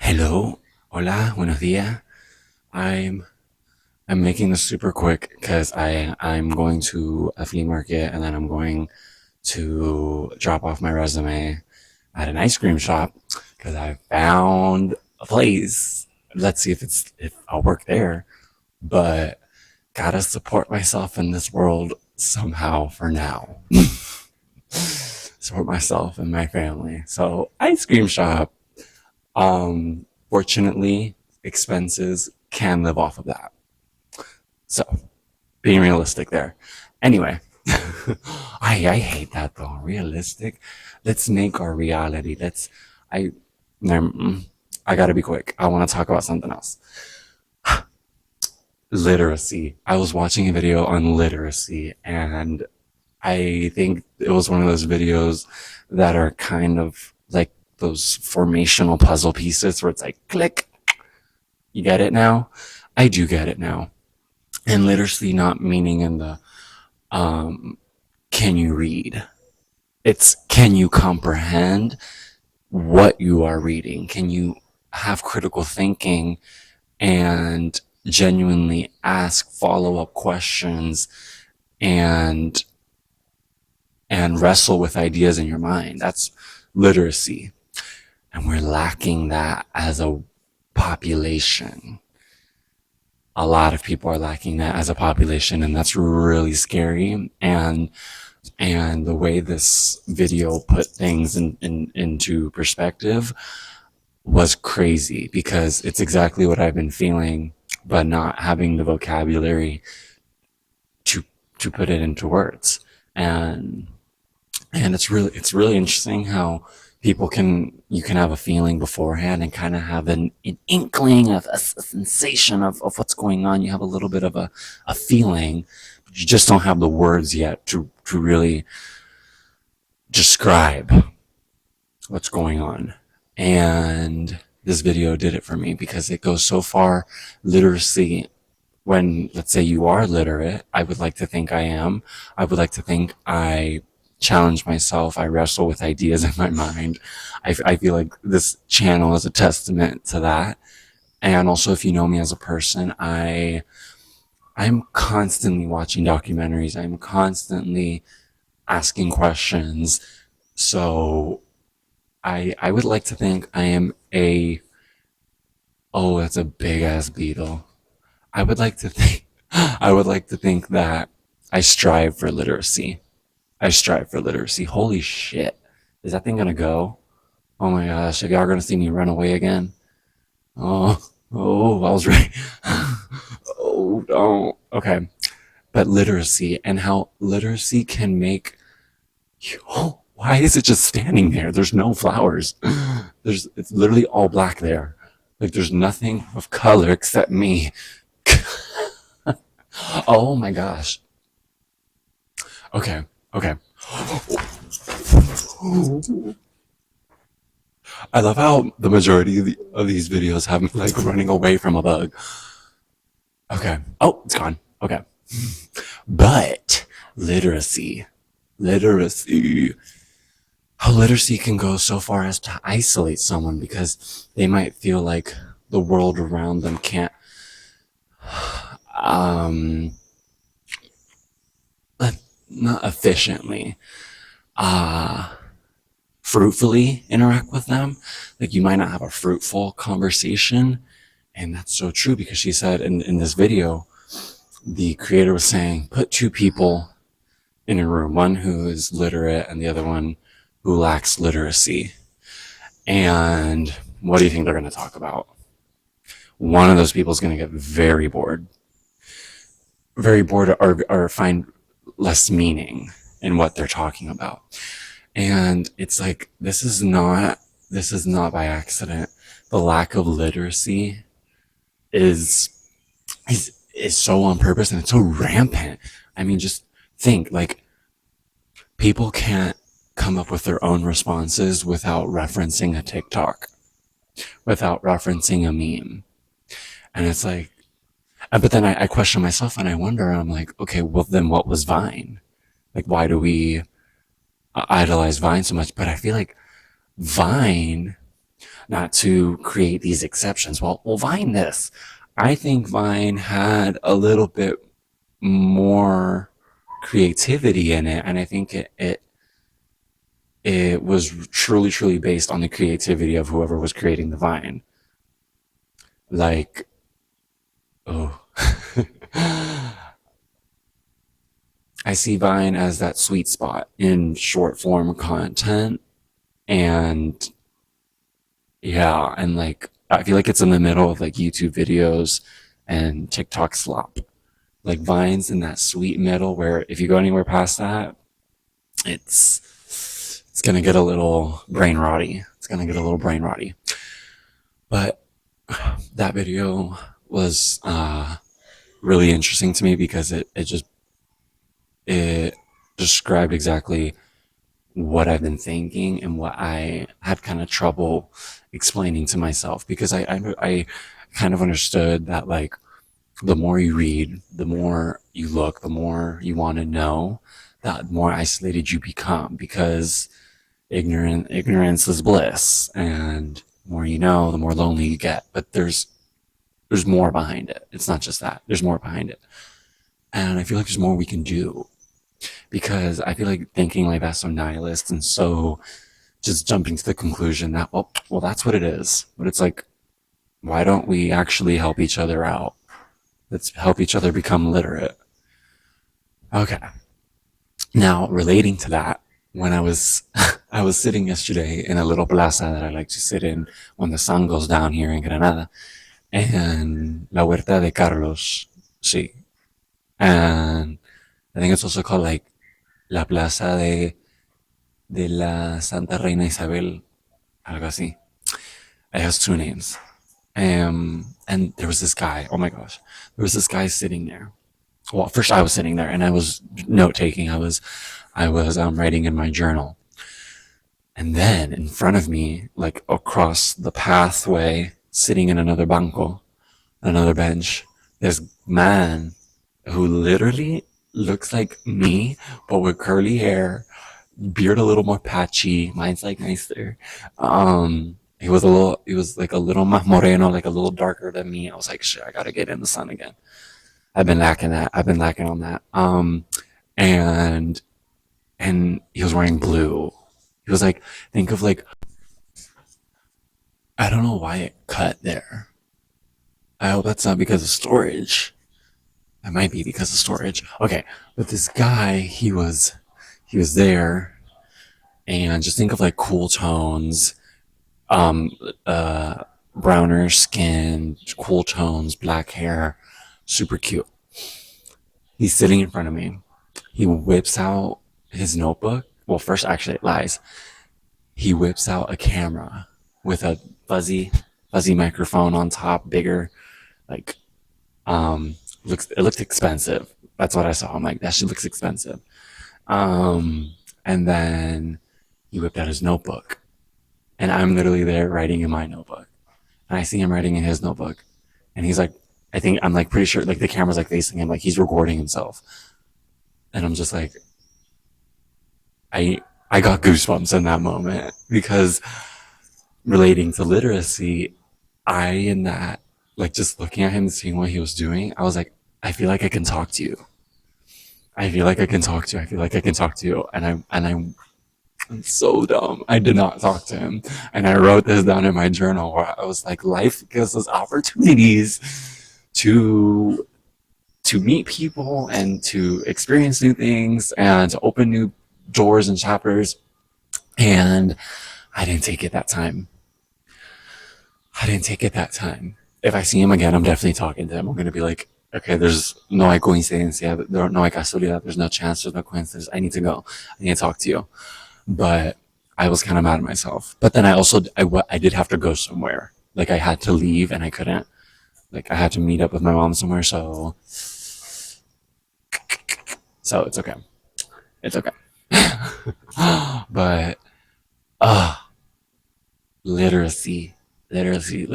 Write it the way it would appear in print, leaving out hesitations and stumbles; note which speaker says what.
Speaker 1: Hello, hola, buenos días. I'm I'm making this super quick because I'm going to a flea market and then I'm going to drop off my resume at an ice cream shop because I found a place. Let's see if I'll work there, but gotta support myself in this world somehow for now. Support myself and my family. So ice cream shop. Fortunately, expenses can live off of that. So, being realistic there. Anyway, I hate that though. Realistic. Let's make our reality. I, I gotta be quick. I want to talk about something else. Literacy. I was watching a video on literacy and I think it was one of those videos that are kind of like those formational puzzle pieces where it's like click, you get it now? I do get it now. And literacy not meaning in the can you read? It's can you comprehend what you are reading? Can you have critical thinking and genuinely ask follow-up questions and wrestle with ideas in your mind? That's literacy. And we're lacking that as a population. A lot of people are lacking that as a population, and that's really scary. And the way this video put things into perspective was crazy because it's exactly what I've been feeling, but not having the vocabulary to put it into words. And it's really interesting how you can have a feeling beforehand and kind of have an inkling of a sensation of what's going on. You have a little bit of a feeling, but you just don't have the words yet to really describe what's going on. And this video did it for me because it goes so far. Literacy, when let's say you are literate, I would like to think I am. I would like to think I challenge myself. I wrestle with ideas in my mind. I feel like this channel is a testament to that. And also, if you know me as a person, I'm constantly watching documentaries. I'm constantly asking questions. So I would like to think I am oh, that's a big ass beetle. I would like to think, I would like to think that I strive for literacy. I strive for literacy. Holy shit. Is that thing gonna go? Oh my gosh, if y'all gonna see me run away again. Oh, oh, I was ready. Oh, don't. Okay. But literacy and how literacy can make oh, why is it just standing there? There's no flowers. It's literally all black there. Like there's nothing of color except me. Oh my gosh. Okay. Okay. I love how the majority of these videos have me like running away from a bug. Okay. Oh, it's gone. Okay. But literacy, literacy, how literacy can go so far as to isolate someone because they might feel like the world around them can't, um, not efficiently, uh, fruitfully interact with them. Like you might not have a fruitful conversation. And that's so true because she said in this video, the creator was saying, put two people in a room, one who is literate and the other one who lacks literacy. And what do you think they're going to talk about? One of those people is going to get very bored or find less meaning in what they're talking about. And it's like, this is not by accident. The lack of literacy is, is so on purpose and it's so rampant. I mean, just think like people can't come up with their own responses without referencing a TikTok, without referencing a meme. And it's like, but then I question myself and I wonder, I'm like, okay, well then what was Vine? Like, why do we idolize Vine so much? But I feel like Vine not to create these exceptions. Well, Vine this. I think Vine had a little bit more creativity in it, and I think it was truly based on the creativity of whoever was creating the Vine. Like, oh, I see Vine as that sweet spot in short form content, and yeah, and like I feel like it's in the middle of like YouTube videos and TikTok slop. Like Vine's in that sweet middle where if you go anywhere past that, it's gonna get a little brain rotty. It's gonna get a little brain rotty. But that video was really interesting to me because it described exactly what I've been thinking and what I had kind of trouble explaining to myself because I kind of understood that like the more you read, the more you look, the more you want to know, that more isolated you become because ignorance is bliss, and the more you know, the more lonely you get. But there's more behind it. It's not just that. There's more behind it, and I feel like there's more we can do because I feel like thinking like that's so nihilist and so just jumping to the conclusion that well that's what it is. But it's like, why don't we actually help each other out? Let's help each other become literate. Okay. Now, relating to that, when I was I was sitting yesterday in a little plaza that I like to sit in when the sun goes down here in Granada, and La Huerta de Carlos, sí, and I think it's also called like La Plaza de la Santa Reina Isabel, algo así. It has two names. And there was this guy. Oh my gosh, there was this guy sitting there. Well, first I was sitting there and I was note taking. I was writing in my journal, and then in front of me, like across the pathway, sitting in another banco, another bench, this man who literally looks like me, but with curly hair, beard a little more patchy. Mine's like nicer. He was like a little más moreno, like a little darker than me. I was like, shit, I gotta get in the sun again. I've been lacking that. I've been lacking on that. And and he was wearing blue. He was like, think of like, I don't know why it cut there. I hope that's not because of storage. It might be because of storage. Okay, but this guy, he was there, and just think of like cool tones, um, uh, browner skin, cool tones, black hair, super cute. He's sitting in front of me. He whips out his notebook. Well, first, actually, it lies. He whips out a camera with a fuzzy microphone on top, bigger, like, it looked expensive. That's what I saw. I'm like, that shit looks expensive. And then he whipped out his notebook, and I'm literally there writing in my notebook, and I see him writing in his notebook, and he's like, I think I'm like pretty sure like the camera's like facing him, like he's recording himself, and I'm just like, I I got goosebumps in that moment because relating to literacy, I in that like just looking at him and seeing what he was doing, I was like, I feel like I can talk to you. I feel like I can talk to you. I feel like I can talk to you. I'm so dumb. I did not talk to him. And I wrote this down in my journal where I was like, life gives us opportunities to to meet people and to experience new things and to open new doors and chapters. And I didn't take it that time. I didn't take it that time. If I see him again, I'm definitely talking to him. I'm gonna be like, okay, there's no hay coincidencia, no hay casualidad, there's no chance, there's no coincidence. I need to go. I need to talk to you. But I was kind of mad at myself. But then I did have to go somewhere. Like I had to leave and I couldn't. Like I had to meet up with my mom somewhere. So it's okay. It's okay. But literacy, literacy.